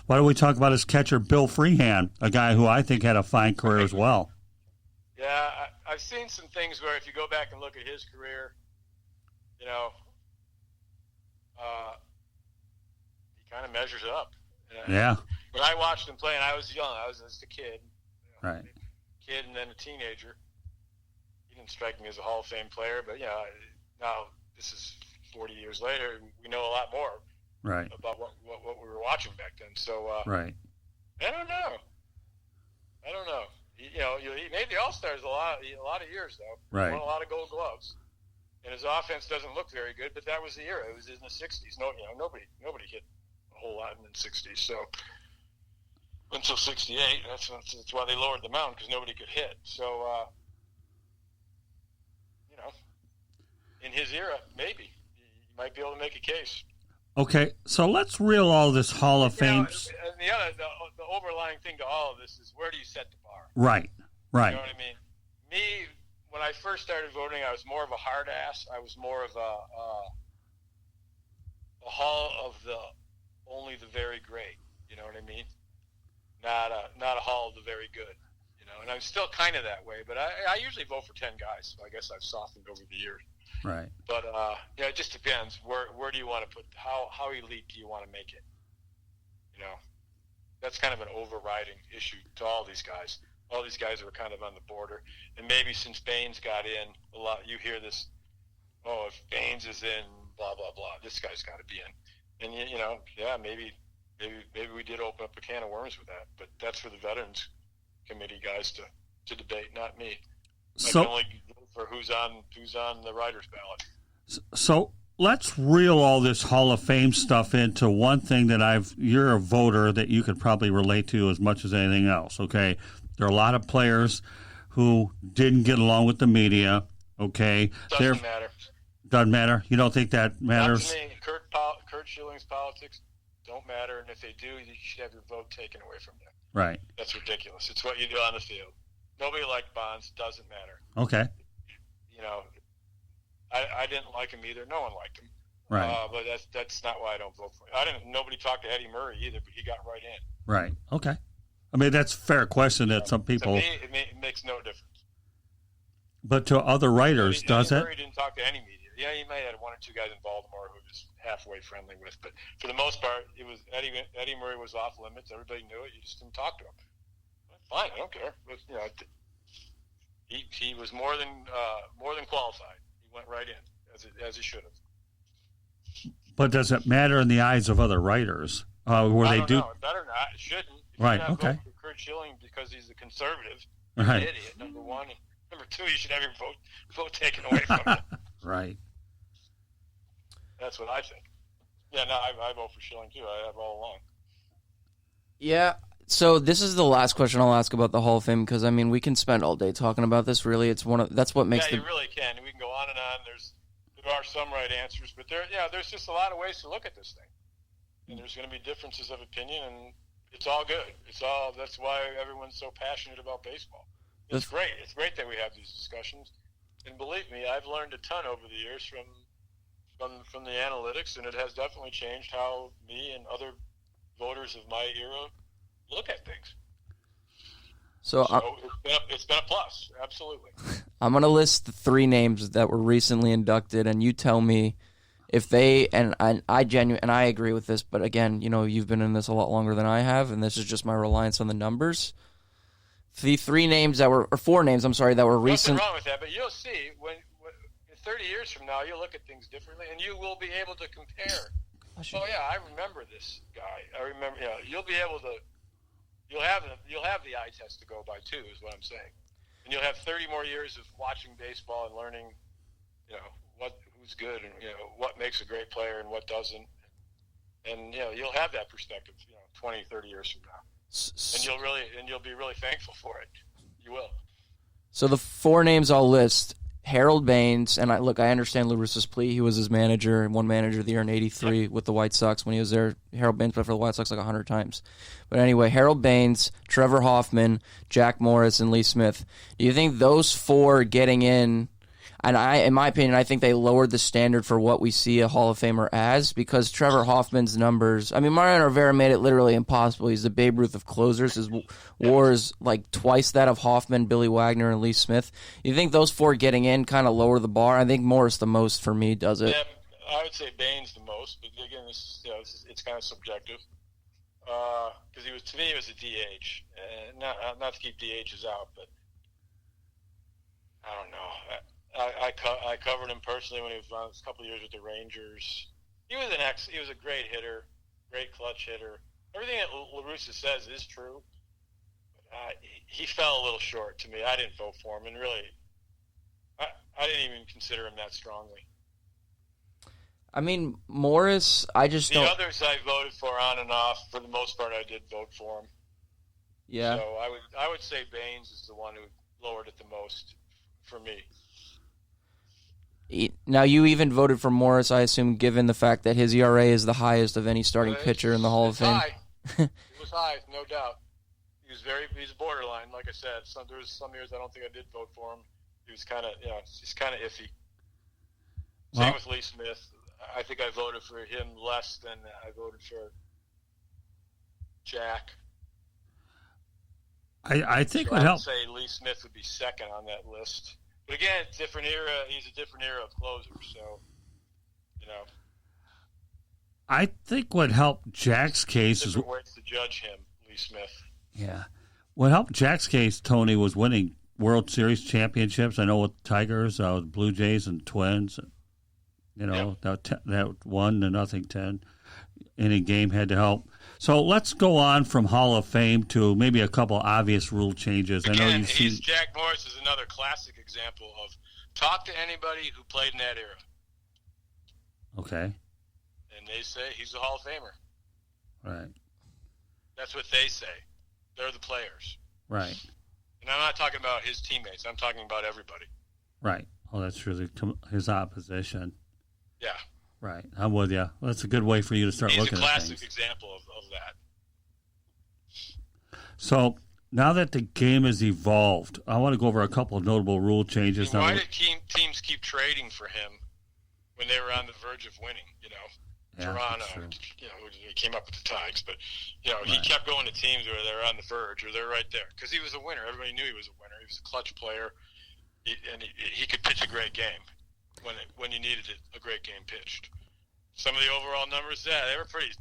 Why don't we talk about his catcher, Bill Freehan, a guy who I think had a fine career as well. Yeah, I've seen some things where if you go back and look at his career, he kind of measures up. Yeah. When I watched him play, and I was young, I was just a kid. Right. Kid and then a teenager. He didn't strike me as a Hall of Fame player, but now this is 40 years later, we know a lot more about what we were watching back then. So right. I don't know. He made the All-Stars a lot of years though. Right. He won a lot of Gold Gloves, and his offense doesn't look very good. But that was the era. It was in the '60s. Nobody hit a whole lot in the '60s. So until '68, that's why they lowered the mound, because nobody could hit. So in his era, maybe you might be able to make a case. Okay, so let's reel all this Hall of Fame. And the overlying thing to all of this is, where do you set the bar? Right. You know what I mean? Me, when I first started voting, I was more of a hard ass. I was more of a Hall of only the very great. You know what I mean? Not a Hall of the very good. And I'm still kind of that way. But I usually vote for 10 guys. So I guess I've softened over the years. Right. But it just depends. Where do you want to put? How elite do you want to make it? That's kind of an overriding issue to all these guys. All these guys were kind of on the border, and maybe since Baines got in, a lot you hear this. Oh, if Baines is in, blah blah blah, this guy's got to be in. And maybe we did open up a can of worms with that. But that's for the Veterans Committee guys to debate, not me. I can only vote for who's on the writer's ballot. So let's reel all this Hall of Fame stuff into one thing that you're a voter that you could probably relate to as much as anything else, okay? There are a lot of players who didn't get along with the media, okay? Doesn't matter. Doesn't matter? You don't think that matters? Not to me. Kurt Schilling's politics don't matter, and if they do, you should have your vote taken away from you. Right. That's ridiculous. It's what you do on the field. Nobody liked Bonds. Doesn't matter. Okay. I didn't like him either. No one liked him. Right. But that's not why I don't vote for him. Nobody talked to Eddie Murray either, but he got right in. Right. Okay. I mean, that's a fair question that some people. To me, it makes no difference. But to other writers, does it? Murray didn't talk to any media. Yeah, he may have had one or two guys in Baltimore who he was halfway friendly with, but for the most part, it was Eddie Murray was off limits. Everybody knew it. You just didn't talk to him. Fine, I don't care. But, he was more than qualified. He went right in as he should have. But does it matter in the eyes of other writers? Where they do? Know. It better not. It shouldn't. If right. You're not okay. voting for Kurt Schilling because he's a conservative. Right. He's an idiot. Number one. Number two, you should have your vote taken away from you. Right. That's what I think. Yeah, no, I vote for Schilling too. I have all along. Yeah. So this is the last question I'll ask about the Hall of Fame, because I mean we can spend all day talking about this. Really, that's what makes. Yeah, you really can. We can go on and on. There are some right answers, but there's just a lot of ways to look at this thing, and there's going to be differences of opinion, and it's all good. That's why everyone's so passionate about baseball. It's great. It's great that we have these discussions, and believe me, I've learned a ton over the years from the analytics, and it has definitely changed how me and other voters of my era look at things. So it's been a plus, absolutely. I'm going to list the 3 names that were recently inducted, and you tell me if they, and I agree with this, but again, you've been in this a lot longer than I have, and this is just my reliance on the numbers. The 4 names that were recent. Nothing wrong with that, but you'll see when 30 years from now, you'll look at things differently, and you will be able to compare. Oh yeah, I remember this guy. I remember. Yeah, you'll be able to. You'll have the eye test to go by too, is what I'm saying, and you'll have 30 more years of watching baseball and learning, who's good and what makes a great player and what doesn't, and you'll have that perspective, 20, 30 years from now, and you'll be really thankful for it. You will. So the 4 names I'll list: Harold Baines, and I understand Lou Russo's plea. He was his manager and won manager of the year in '83 with the White Sox when he was there. Harold Baines played for the White Sox like 100 times. But anyway, Harold Baines, Trevor Hoffman, Jack Morris, and Lee Smith. Do you think those 4 getting in And in my opinion, I think they lowered the standard for what we see a Hall of Famer as, because Trevor Hoffman's numbers, I mean, Mariano Rivera made it literally impossible. He's the Babe Ruth of closers. His WAR is like twice that of Hoffman, Billy Wagner, and Lee Smith. You think those four getting in kind of lower the bar? I think Morris the most for me does it. Yeah, I would say Baines the most, but again, it's kind of subjective. Because to me, he was a DH. Not to keep DHs out, but I don't know. I covered him personally when he was on a couple of years with the Rangers. He was a great hitter, great clutch hitter. Everything that La Russa says is true. He fell a little short to me. I didn't vote for him, and really, I didn't even consider him that strongly. I mean, Morris, I just don't. The others I voted for on and off. For the most part, I did vote for him. Yeah. So I would say Baines is the one who lowered it the most for me. Now, you even voted for Morris, I assume, given the fact that his ERA is the highest of any starting pitcher in the Hall of Fame. High. It was high, no doubt. He's borderline, like I said. There was some years I don't think I did vote for him. He was he's kind of iffy. Same with Lee Smith. I think I voted for him less than I voted for Jack. I think what I would helped. say Lee Smith would be second on that list. But again, it's a different era. He's a different era of closers, so I think what helped Jack's case is different ways to judge him, Lee Smith. Yeah, what helped Jack's case, Tony, was winning World Series championships. I know with Tigers, with Blue Jays and Twins. That 1-0 inning game had to help. So let's go on from Hall of Fame to maybe a couple obvious rule changes. Again, I know you've seen Jack Morris is another classic example of talk to anybody who played in that era. Okay. And they say he's a Hall of Famer. Right. That's what they say. They're the players. Right. And I'm not talking about his teammates. I'm talking about everybody. Right. Oh, that's true. His opposition. Yeah. Right. I'm with you. Well, that's a good way for you to start looking at things. He's a classic example of that. So now that the game has evolved, I want to go over a couple of notable rule changes. Why did teams keep trading for him when they were on the verge of winning? Toronto, he came up with the Tigers, but he kept going to teams where they're on the verge or they're right there because he was a winner. Everybody knew he was a winner. He was a clutch player, and he could pitch a great game when you needed it, a great game pitched. Some of the overall numbers, they were pretty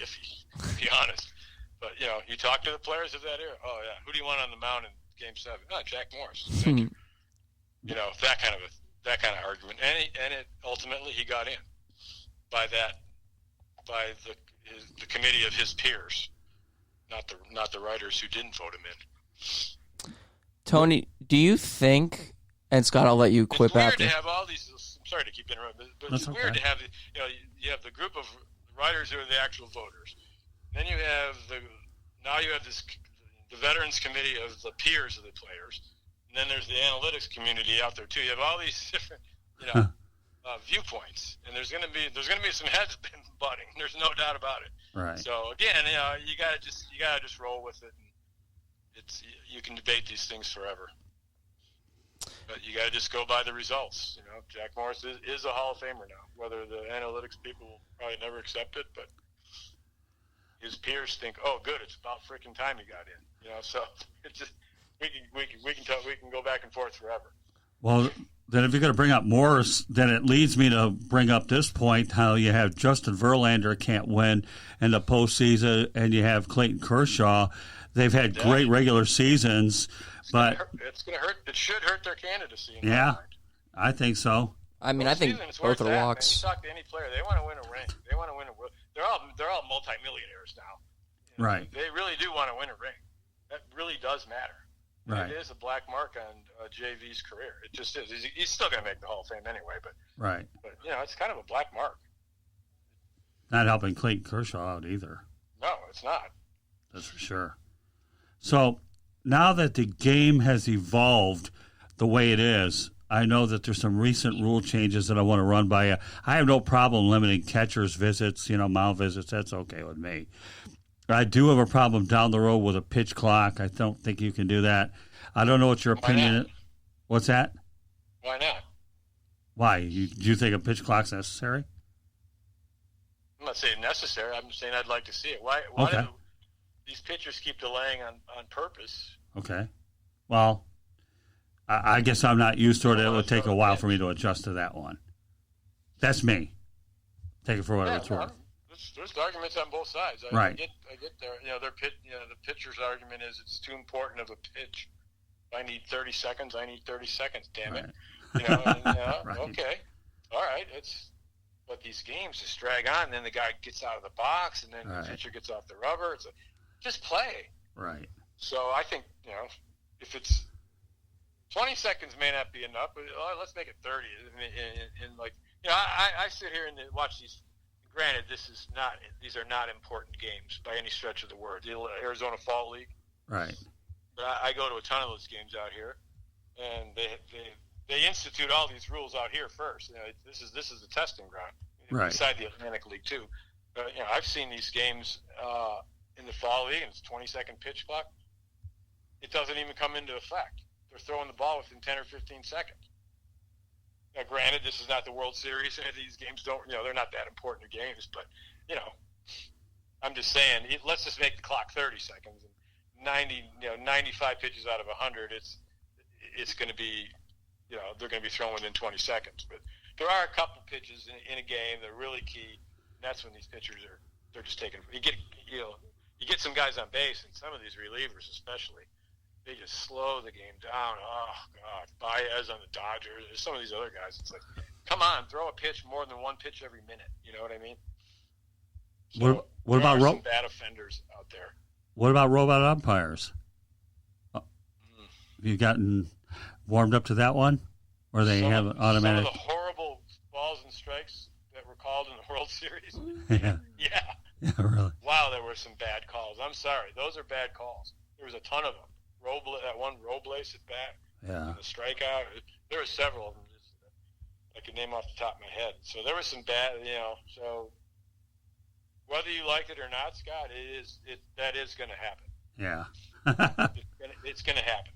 iffy, to be honest. But you talk to the players of that era. Oh yeah, who do you want on the mound in Game 7? Oh, Jack Morris. Thank you. That kind of argument, and it ultimately he got in by the committee of his peers, not the writers who didn't vote him in. Tony, do you think? And Scott, I'll let you quip after. It's weird to have all these. I'm sorry to keep interrupting, but it's weird to have you have the group of writers who are the actual voters. Then you have the veterans committee of the peers of the players, and then there's the analytics community out there too. You have all these different viewpoints, and there's going to be some heads butting. There's no doubt about it. Right. So again, you gotta just roll with it. And you can debate these things forever, but you gotta just go by the results. Jack Morris is a Hall of Famer now. Whether the analytics people will probably never accept it, but his peers think, oh, good, it's about freaking time he got in. So it's just we can go back and forth forever. Well, then if you're going to bring up Morris, then it leads me to bring up this point, how you have Justin Verlander can't win in the postseason, and you have Clayton Kershaw. They've had great regular seasons, but it's going to hurt. It should hurt their candidacy. Yeah, I think so. I mean, I think both are locks. You talk to any player, they want to win a ring. They want to win a. They're all multimillionaires now. Right. They really do want to win a ring. That really does matter. Right. It is a black mark on JV's career. It just is. He's still going to make the Hall of Fame anyway, but right. But it's kind of a black mark. Not helping Clayton Kershaw out either. No, it's not. That's for sure. So now that the game has evolved the way it is, I know that there's some recent rule changes that I want to run by you. I have no problem limiting catchers' visits, mound visits. That's okay with me. I do have a problem down the road with a pitch clock. I don't think you can do that. I don't know what your opinion is. What's that? Why not? Why? Do you think a pitch clock's necessary? I'm not saying necessary. I'm saying I'd like to see it. Why Okay. do these pitchers keep delaying on purpose? Okay. Well, I guess I'm not used to it. It would take a while for me to adjust to that one. That's me. Take it for what it's worth. There's arguments on both sides. I Right. get there. The pitcher's argument is it's too important of a pitch. If I need 30 seconds, I need 30 seconds. Damn it. Right. Okay. All right. But these games just drag on, and then the guy gets out of the box, and then the pitcher gets off the rubber. It's just play. Right. So I think, if it's 20 seconds may not be enough, but let's make it 30. I sit here and watch these. Granted, these are not important games by any stretch of the word. The Arizona Fall League. Right. But I go to a ton of those games out here, and they institute all these rules out here first. This is the testing ground. Right. Beside the Atlantic League too. I've seen these games in the Fall League, and it's 20-second pitch clock. It doesn't even come into effect. They're throwing the ball within 10 or 15 seconds. Now, granted, this is not the World Series, and these games they're not that important games, but, I'm just saying, let's just make the clock 30 seconds. And 95 pitches out of 100, it's going to be, they're going to be thrown within 20 seconds. But there are a couple pitches in a game that are really key, and that's when these pitchers they're just taking, you get some guys on base, and some of these relievers especially, they just slow the game down. Oh, God. Baez on the Dodgers. There's some of these other guys. It's like, come on, throw a pitch more than one pitch every minute. You know what I mean? So what about some bad offenders out there? What about robot umpires? Have you gotten warmed up to that one? Or they have an automatic? Some of the horrible balls and strikes that were called in the World Series? Yeah. Yeah, really. Wow, there were some bad calls. I'm sorry. Those are bad calls. There was a ton of them. That one Robles at bat, Yeah. the strikeout. There were several of them I could name off the top of my head. So there was some bad, So whether you like it or not, Scott, that is going to happen. Yeah. It's going to happen.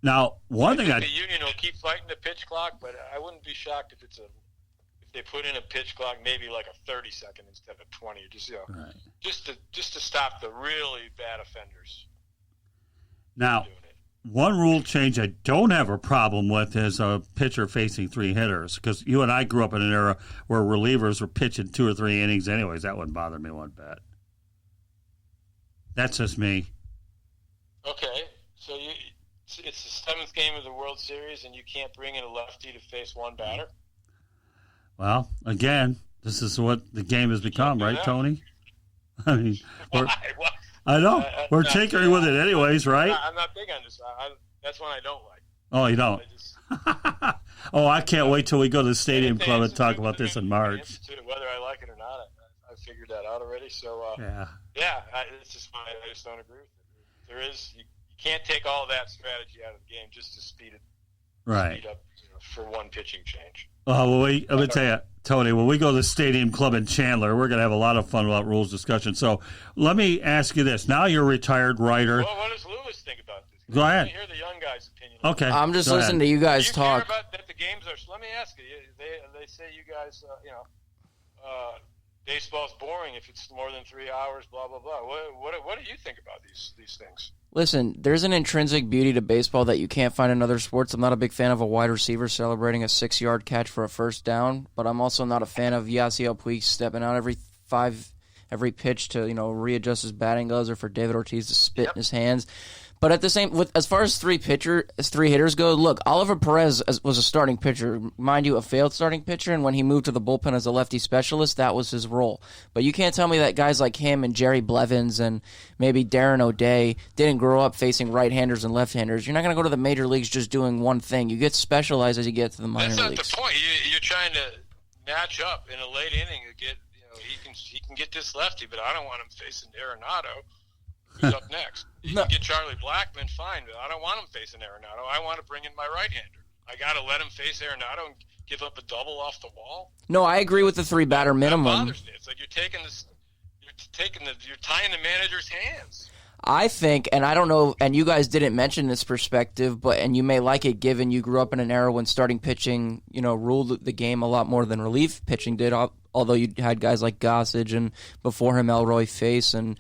Now, one thing the union will keep fighting the pitch clock, but I wouldn't be shocked if they put in a pitch clock, maybe like a 30-second instead of 20, right. just to stop the really bad offenders. Now, one rule change I don't have a problem with is a pitcher facing three hitters, because you and I grew up in an era where relievers were pitching 2 or 3 innings anyways. That wouldn't bother me one bit. That's just me. Okay, so it's the 7th game of the World Series, and you can't bring in a lefty to face one batter? Well, again, this is what the game has become, right, Tony? I mean, Why? I know. We're tinkering with it anyways, right? I'm not big on this. That's one I don't like. Oh, you don't? Oh, I can't wait till we go to the Stadium Club and talk about this in March. Whether I like it or not, I figured that out already. So, it's just I just don't agree with it. There is you can't take all that strategy out of the game just to speed up for one pitching change. Oh, well, let me tell you, Tony, when we go to the Stadium Club in Chandler, we're going to have a lot of fun about rules discussion. So let me ask you this. Now you're a retired writer. Well, what does Lewis think about this? Go ahead. Let me hear the young guy's opinion. Okay. I'm just listening to you guys talk. Care about that the games are? Let me ask you. They say you guys, baseball's boring if it's more than 3 hours. Blah blah blah. What do you think about these things? Listen, there's an intrinsic beauty to baseball that you can't find in other sports. I'm not a big fan of a wide receiver celebrating a 6-yard catch for a first down, but I'm also not a fan of Yasiel Puig stepping out every pitch to readjust his batting gloves, or for David Ortiz to spit in his hands. But at the same, as far as three hitters go, look, Oliver Perez was a starting pitcher, mind you, a failed starting pitcher, and when he moved to the bullpen as a lefty specialist, that was his role. But you can't tell me that guys like him and Jerry Blevins and maybe Darren O'Day didn't grow up facing right-handers and left-handers. You're not going to go to the major leagues just doing one thing. You get specialized as you get to the minor leagues. That's not the point. You're trying to match up in a late inning to get, he can get this lefty, but I don't want him facing Arenado. Who's up next? You can get Charlie Blackmon, fine, but I don't want him facing Arenado. I want to bring in my right-hander. I got to let him face Arenado and give up a double off the wall. No, I agree with the 3-batter minimum. That bothers me. It's like you're tying the manager's hands. I think, and I don't know, and you guys didn't mention this perspective, and you may like it given you grew up in an era when starting pitching, ruled the game a lot more than relief pitching did. Although you had guys like Gossage and before him Elroy Face and